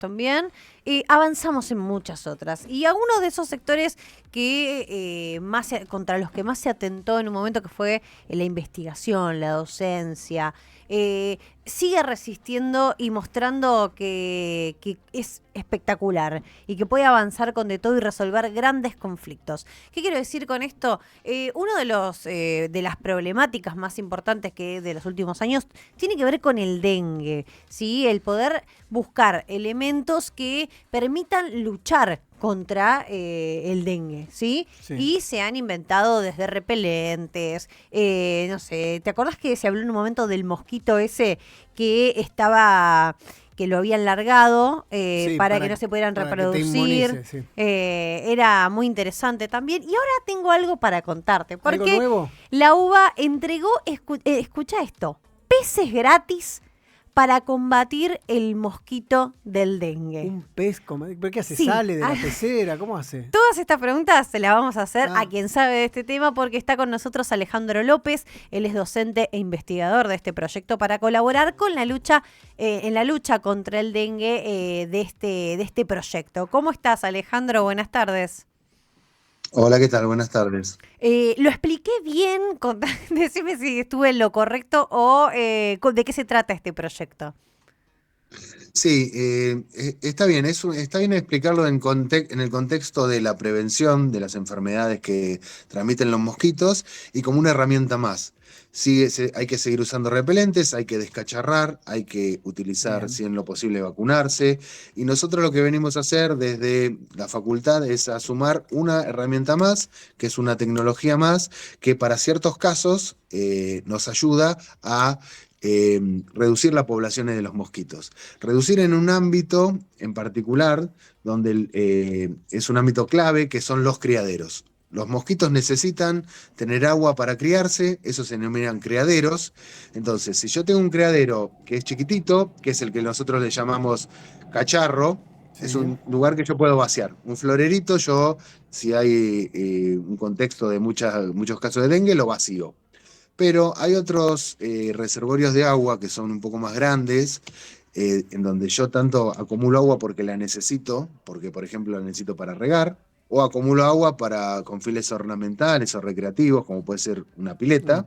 también, avanzamos en muchas otras. Y algunos de esos sectores que contra los que más se atentó en un momento, que fue la investigación, la docencia, sigue resistiendo y mostrando que es espectacular y que puede avanzar con de todo y resolver grandes conflictos. ¿Qué quiero decir con esto? Uno de las problemáticas más importantes que de los últimos años tiene que ver con el dengue, ¿sí? El poder buscar elementos que permitan luchar contra el dengue, ¿sí? Sí. Y se han inventado desde repelentes, no sé, ¿te acordás que se habló en un momento del mosquito ese que estaba, que lo habían largado Sí, para que no se pudieran para que te reproducir? inmunice, sí. Era muy interesante también. Y ahora tengo algo para contarte, ¿Algo porque nuevo? la UBA entregó, escucha esto, peces gratis para combatir el mosquito del dengue. Un pez, ¿pero qué hace? Sí. ¿Sale de la pecera? ¿Cómo hace? Todas estas preguntas se las vamos a hacer Ah. a quien sabe de este tema, porque está con nosotros Alejandro López. Él es docente e investigador de este proyecto para colaborar con la lucha, en la lucha contra el dengue de este proyecto. ¿Cómo estás, Alejandro? Buenas tardes. Hola, ¿qué tal? Buenas tardes. ¿Lo expliqué bien? Decime si estuve en lo correcto o de qué se trata este proyecto. Sí, está bien, está bien explicarlo en el contexto de la prevención de las enfermedades que transmiten los mosquitos y como una herramienta más. Hay que seguir usando repelentes, hay que descacharrar, hay que utilizar, Bien. si en lo posible, vacunarse. Y nosotros lo que venimos a hacer desde la facultad es a sumar una herramienta más, que es una tecnología más, que para ciertos casos nos ayuda a reducir las poblaciones de los mosquitos. Reducir en un ámbito en particular, donde es un ámbito clave, que son los criaderos. Los mosquitos necesitan tener agua para criarse, eso se denominan criaderos. Entonces, si yo tengo un criadero que es chiquitito, que es el que nosotros le llamamos cacharro, es Sí. un lugar que yo puedo vaciar. Un florerito, yo, si hay un contexto de muchos casos de dengue, lo vacío. Pero hay otros reservorios de agua que son un poco más grandes, en donde yo tanto acumulo agua porque la necesito, porque por ejemplo la necesito para regar, o acumulo agua con fines ornamentales o recreativos, como puede ser Una pileta.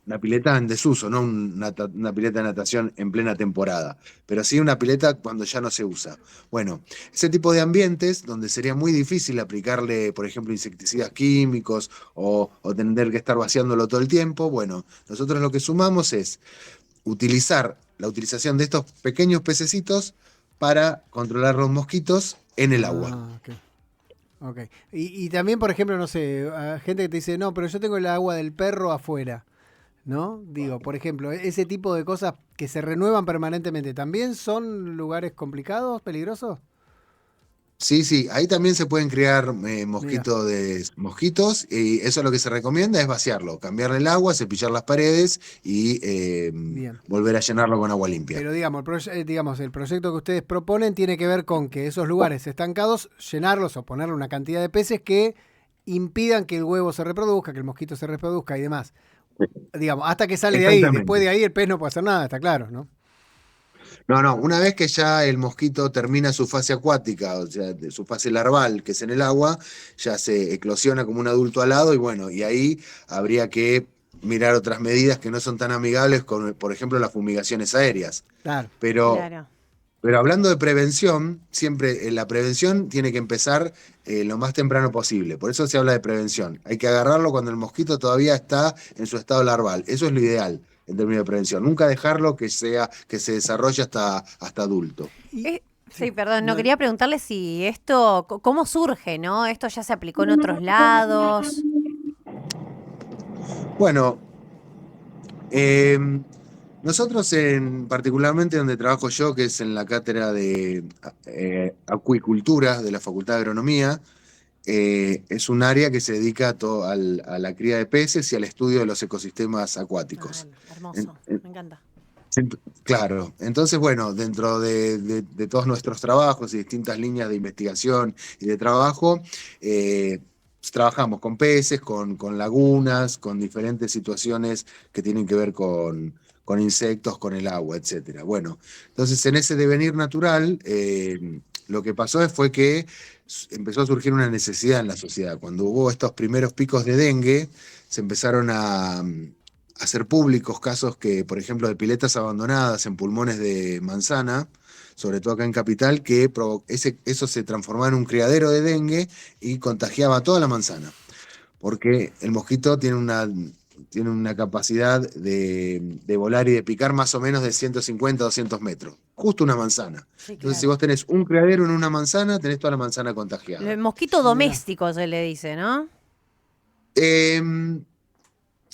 una pileta en desuso, no una pileta de natación en plena temporada, pero sí una pileta cuando ya no se usa. Bueno, ese tipo de ambientes donde sería muy difícil aplicarle, por ejemplo, insecticidas químicos o tener que estar vaciándolo todo el tiempo, bueno, nosotros lo que sumamos es utilizar la utilización de estos pequeños pececitos para controlar los mosquitos en el agua. Ah, ok. Ok. Y también, por ejemplo, no sé, gente que te dice, no, pero yo tengo el agua del perro afuera, ¿no? Digo, por ejemplo, ese tipo de cosas que se renuevan permanentemente, ¿también son lugares complicados, peligrosos? Sí, sí, ahí también se pueden criar Mira, mosquitos y eso es lo que se recomienda es vaciarlo, cambiarle el agua, cepillar las paredes y bien. volver a llenarlo con agua limpia. Pero digamos, el proyecto que ustedes proponen tiene que ver con que esos lugares estancados, llenarlos o ponerle una cantidad de peces que impidan que el huevo se reproduzca, que el mosquito se reproduzca y demás. Digamos, hasta que sale de ahí. Después Exactamente. de ahí el pez no puede hacer nada, está claro, ¿no? No, no, una vez que ya el mosquito termina su fase acuática, o sea, de su fase larval, que es en el agua, ya se eclosiona como un adulto alado y bueno, y ahí habría que mirar otras medidas que no son tan amigables con, por ejemplo, las fumigaciones aéreas. Claro. Pero Claro. Pero hablando de prevención, siempre la prevención tiene que empezar lo más temprano posible. Por eso se habla de prevención. Hay que agarrarlo cuando el mosquito todavía está en su estado larval. Eso es lo ideal en términos de prevención. Nunca dejarlo que se desarrolle hasta adulto. Y, sí, Sí, perdón, no no, quería preguntarle si esto, cómo surge, ¿no? Esto ya se aplicó en otros lados. Bueno, eh, nosotros particularmente donde trabajo yo, que es en la cátedra de acuicultura de la Facultad de Agronomía, es un área que se dedica a la cría de peces y al estudio de los ecosistemas Ah, acuáticos. En- hermoso, en- me encanta. claro, entonces bueno, dentro de todos nuestros trabajos y distintas líneas de investigación y de trabajo, eh, trabajamos con peces, con lagunas, con diferentes situaciones que tienen que ver con insectos, con el agua, etcétera. Bueno, entonces en ese devenir natural, lo que pasó fue que empezó a surgir una necesidad en la sociedad. Cuando hubo estos primeros picos de dengue, se empezaron a hacer públicos casos que, por ejemplo, de piletas abandonadas en pulmones de manzana, sobre todo acá en Capital, que eso se transformaba en un criadero de dengue y contagiaba a toda la manzana, porque el mosquito tiene una capacidad de volar y de picar más o menos de 150 a 200 metros, justo una manzana. Sí, Entonces, si claro. vos tenés un criadero en una manzana, tenés toda la manzana contagiada. El mosquito Mirá. doméstico se le dice, ¿no? Em,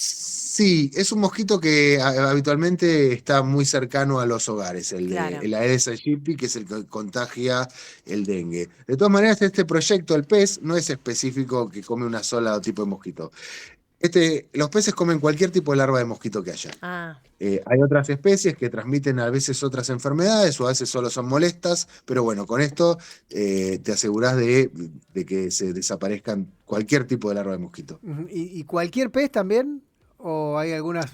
Sí, es un mosquito que habitualmente está muy cercano a los hogares, Claro. el Aedes aegypti, que es el que contagia el dengue. De todas maneras, este proyecto, el pez, no es específico que come una sola tipo de mosquito. Los peces comen cualquier tipo de larva de mosquito que haya. Ah, Hay otras especies que transmiten a veces otras enfermedades o a veces solo son molestas, pero bueno, con esto te asegurás de que se desaparezcan cualquier tipo de larva de mosquito. Ujú. ¿Y cualquier pez también? ¿O hay algunas?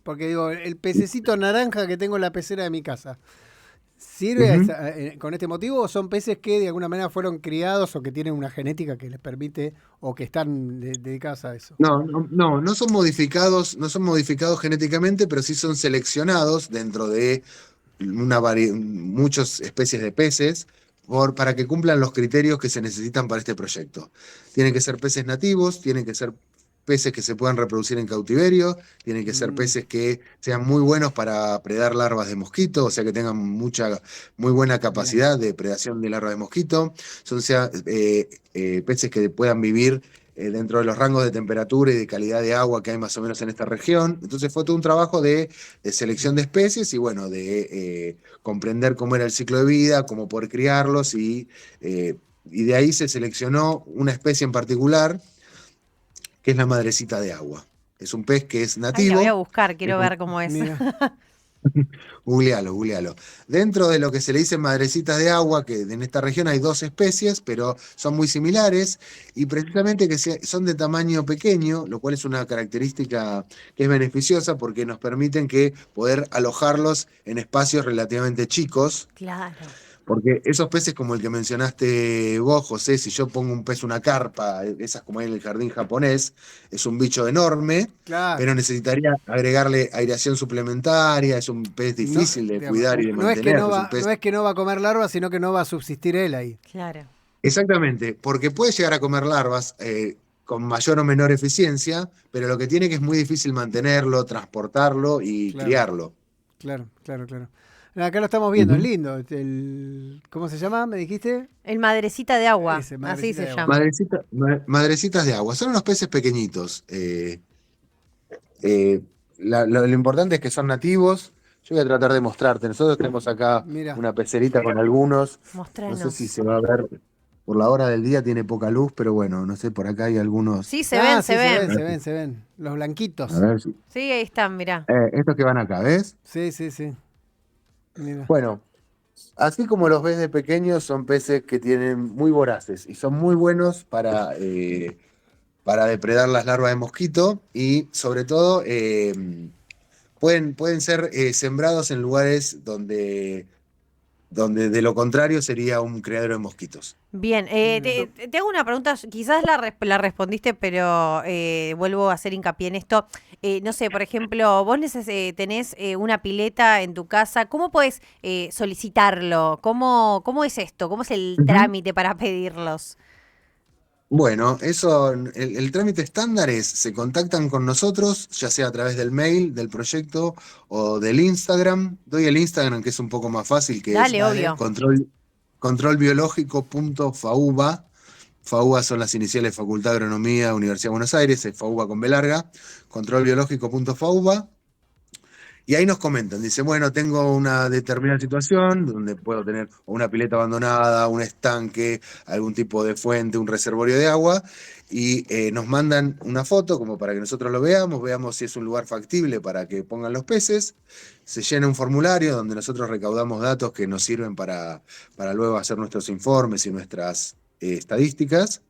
Porque digo, el pececito naranja que tengo en la pecera de mi casa, ¿sirve Ujú. con este motivo o son peces que de alguna manera fueron criados o que tienen una genética que les permite o que están dedicadas a eso? No son modificados, no son modificados genéticamente, pero sí son seleccionados dentro de muchas especies de peces para que cumplan los criterios que se necesitan para este proyecto. Tienen que ser peces nativos, tienen que ser peces que se puedan reproducir en cautiverio, tienen que ser Mm, peces que sean muy buenos para predar larvas de mosquito, o sea que tengan muy buena bien. capacidad de predación de larvas de mosquito, peces que puedan vivir dentro de los rangos de temperatura y de calidad de agua que hay más o menos en esta región. Entonces fue todo un trabajo de selección de especies y bueno, de comprender cómo era el ciclo de vida, cómo poder criarlos y de ahí se seleccionó una especie en particular que es la madrecita de agua. Es un pez que es ay, la voy a nativo. buscar, es quiero un- ver cómo es. Mira. Googlealo, googlealo. Dentro de lo que se le dice madrecitas de agua, que en esta región hay dos especies, pero son muy similares y precisamente son de tamaño pequeño, lo cual es una característica que es beneficiosa porque nos permiten que poder alojarlos en espacios relativamente chicos. Claro. Porque esos peces como el que mencionaste vos, José, si yo pongo un pez, una carpa, esas como hay en el jardín japonés, es un bicho enorme, Claro. pero necesitaría agregarle aireación suplementaria, es un pez No, difícil de digamos, cuidar y de no es que mantener, no es un va, no pez... es que no va a comer larvas, sino que no va a subsistir él ahí. Claro. Exactamente, porque puede llegar a comer larvas con mayor o menor eficiencia, pero lo que tiene que es muy difícil mantenerlo, transportarlo y Claro, criarlo. claro, claro, claro. Acá lo estamos viendo, es Ujú. lindo. ¿Cómo se llama? ¿Me dijiste? El madrecita de agua, Ese, así madrecita se de agua. llama. Madrecitas de agua, son unos peces pequeñitos. Eh, lo importante es que son nativos. Yo voy a tratar de mostrarte. Nosotros tenemos acá Mira. una pecerita con algunos. No sé si Mostranos. se va a ver por la hora del día, tiene poca luz, pero bueno, no sé, por acá hay algunos. Sí, se ven, Ah, se sí, se ven, A ven. se ver, ven, se ven. Los a blanquitos. ver si. Sí, ahí están, mirá. Estos que van acá, ¿ves? Sí, sí, sí. Mira. Bueno, así como los ves de pequeños, son peces que tienen muy voraces y son muy buenos para depredar las larvas de mosquito y sobre todo pueden ser sembrados en lugares donde de lo contrario sería un criadero de mosquitos. Bien, Mira. te hago una pregunta, quizás la respondiste, pero vuelvo a hacer hincapié en esto. No sé, por ejemplo, vos tenés una pileta en tu casa, ¿cómo podés solicitarlo? ¿Cómo es esto? ¿Cómo es el Ujú. trámite para pedirlos? Bueno, el trámite estándar es, se contactan con nosotros, ya sea a través del mail del proyecto o del Instagram. Doy el Instagram, que es un poco más fácil, que es Dale, Dale. obvio. controlbiológico.fauba. FAUBA son las iniciales Facultad de Agronomía, Universidad de Buenos Aires, es FAUBA con B larga, controlbiológico.fauba. Y ahí nos comentan, dice, bueno, tengo una determinada situación donde puedo tener una pileta abandonada, un estanque, algún tipo de fuente, un reservorio de agua, y nos mandan una foto como para que nosotros lo veamos si es un lugar factible para que pongan los peces. Se llena un formulario donde nosotros recaudamos datos que nos sirven para luego hacer nuestros informes y nuestras estadísticas.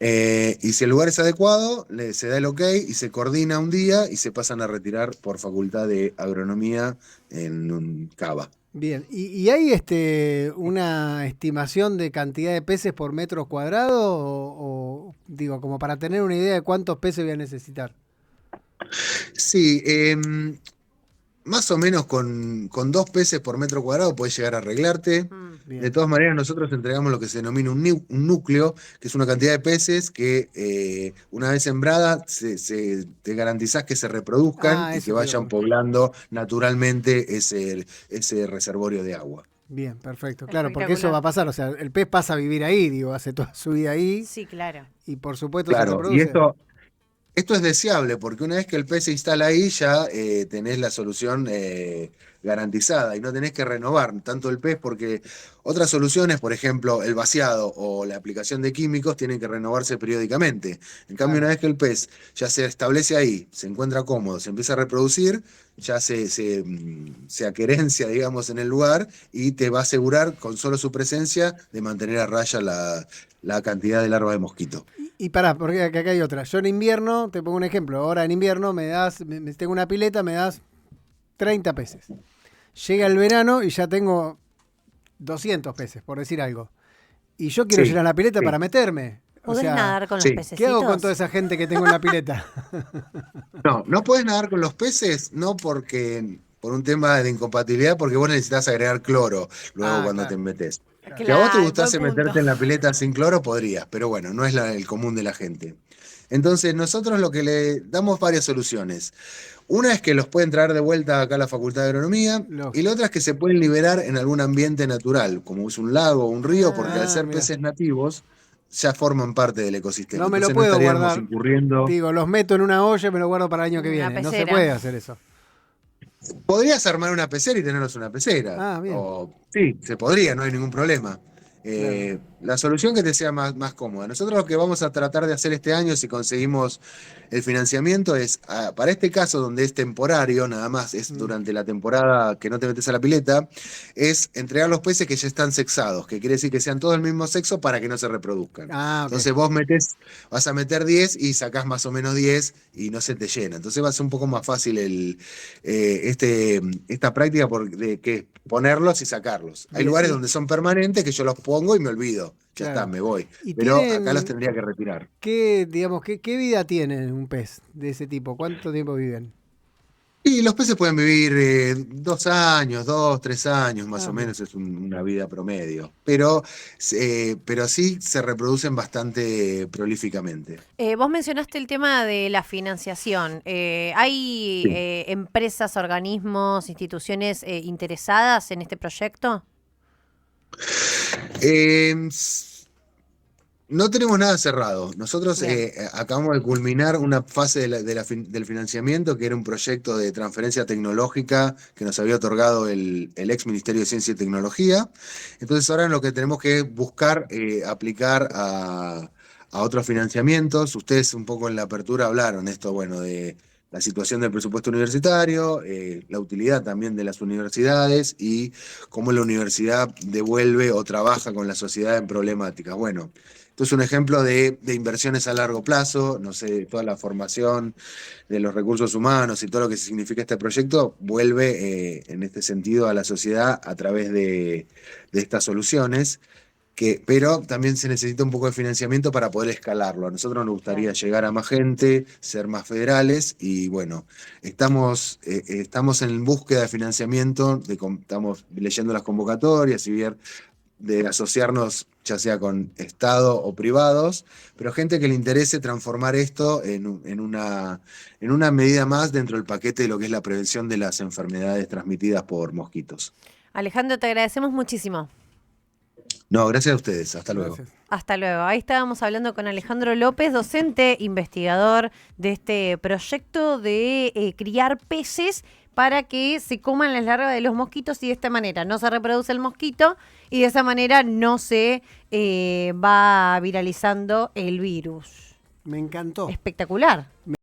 Y si el lugar es adecuado, se da el ok y se coordina un día y se pasan a retirar por facultad de agronomía en un cava. Bien, ¿y hay una estimación de cantidad de peces por metro cuadrado digo, como para tener una idea de cuántos peces voy a necesitar? Sí, más o menos con 2 peces por metro cuadrado puedes llegar a arreglarte. Mm. De Bien. todas maneras, nosotros entregamos lo que se denomina un núcleo, que es una cantidad de peces que una vez sembrada te garantizás que se reproduzcan Ah, y que eso te iba a vayan preguntar. poblando naturalmente ese reservorio de agua. Bien, perfecto. Claro, porque eso Espectacular. va a pasar. O sea, el pez pasa a vivir ahí, digo, hace toda su vida ahí Sí, claro. y por supuesto se Claro, y reproduce. esto es deseable, porque una vez que el pez se instala ahí, ya tenés la solución garantizada y no tenés que renovar tanto el pez, porque otras soluciones, por ejemplo, el vaciado o la aplicación de químicos, tienen que renovarse periódicamente. En cambio, Claro. una vez que el pez ya se establece ahí, se encuentra cómodo, se empieza a reproducir, ya se aquerencia, digamos, en el lugar y te va a asegurar con solo su presencia de mantener a raya la cantidad de larva de mosquito. Y pará, porque acá hay otra. Yo en invierno, te pongo un ejemplo, ahora en invierno tengo una pileta, me das 30 peces. Llega el verano y ya tengo 200 peces, por decir algo. Y yo quiero Sí, llenar la pileta sí, para meterme. O ¿Podés sea, nadar con los sí. ¿qué hago con pececitos? toda esa gente que tengo en la pileta? No, no puedes nadar con los peces, no porque por un tema de incompatibilidad, porque vos necesitas agregar cloro luego Ah, cuando te claro, metes. claro. Si a vos te Claro, buen gustase punto. meterte en la pileta sin cloro, podrías, pero bueno, no es el común de la gente. Entonces, nosotros lo que le damos varias soluciones. Una es que los pueden traer de vuelta acá a la Facultad de Agronomía, y la Lógico. otra es que se pueden liberar en algún ambiente natural, como es un lago o un río, porque al Ah, ser mira. peces nativos ya forman parte del ecosistema. No me lo Entonces no puedo estaríamos guardar. incurriendo. Digo, los meto en una olla y me lo guardo para el año que Una viene. No se pecera. puede hacer eso. Podrías armar una pecera y tenerlos una pecera. Ah, bien. O sí, se podría, no hay ningún problema. Claro. La solución que te sea más cómoda. Nosotros lo que vamos a tratar de hacer este año, si conseguimos el financiamiento, es para este caso donde es temporario, nada más, es Mm. durante la temporada que no te metes a la pileta, es entregar los peces que ya están sexados, que quiere decir que sean todos del mismo sexo para que no se reproduzcan. Ah, ok. Entonces vas a meter 10 y sacás más o menos 10 y no se te llena. Entonces va a ser un poco más fácil esta práctica de que ponerlos y sacarlos. Hay Bien. lugares donde son permanentes que yo los pongo y me olvido. Ya está, Claro. me voy. ¿Y Pero acá los tienen tendría que retirar. digamos, qué vida tiene un pez de ese tipo? ¿Cuánto tiempo viven? Y los peces pueden vivir 2 años, 2, 3 años, más Ah, o bien. menos es una vida promedio. Pero sí se reproducen bastante prolíficamente. Vos mencionaste el tema de la financiación. ¿Hay Sí. empresas, organismos, instituciones interesadas en este proyecto? Eh, No tenemos nada cerrado. Nosotros Bien. acabamos de culminar una fase del financiamiento, que era un proyecto de transferencia tecnológica que nos había otorgado el ex Ministerio de Ciencia y Tecnología. Entonces ahora lo que tenemos que buscar aplicar a otros financiamientos. Ustedes un poco en la apertura hablaron esto, bueno, de la situación del presupuesto universitario, la utilidad también de las universidades y cómo la universidad devuelve o trabaja con la sociedad en problemáticas. Bueno. Esto es un ejemplo de inversiones a largo plazo, no sé, toda la formación de los recursos humanos y todo lo que significa este proyecto vuelve en este sentido a la sociedad a través de estas soluciones, pero también se necesita un poco de financiamiento para poder escalarlo. A nosotros nos gustaría Claro. llegar a más gente, ser más federales y bueno, estamos en búsqueda de financiamiento, estamos leyendo las convocatorias y ver de asociarnos ya sea con Estado o privados, pero gente que le interese transformar esto en una medida más dentro del paquete de lo que es la prevención de las enfermedades transmitidas por mosquitos. Alejandro, te agradecemos muchísimo. No, gracias a ustedes. Hasta luego. Gracias. Hasta luego. Ahí estábamos hablando con Alejandro López, docente, investigador de este proyecto de criar peces para que se coman las larvas de los mosquitos y de esta manera no se reproduce el mosquito y de esa manera no se va viralizando el virus. Me encantó. Espectacular.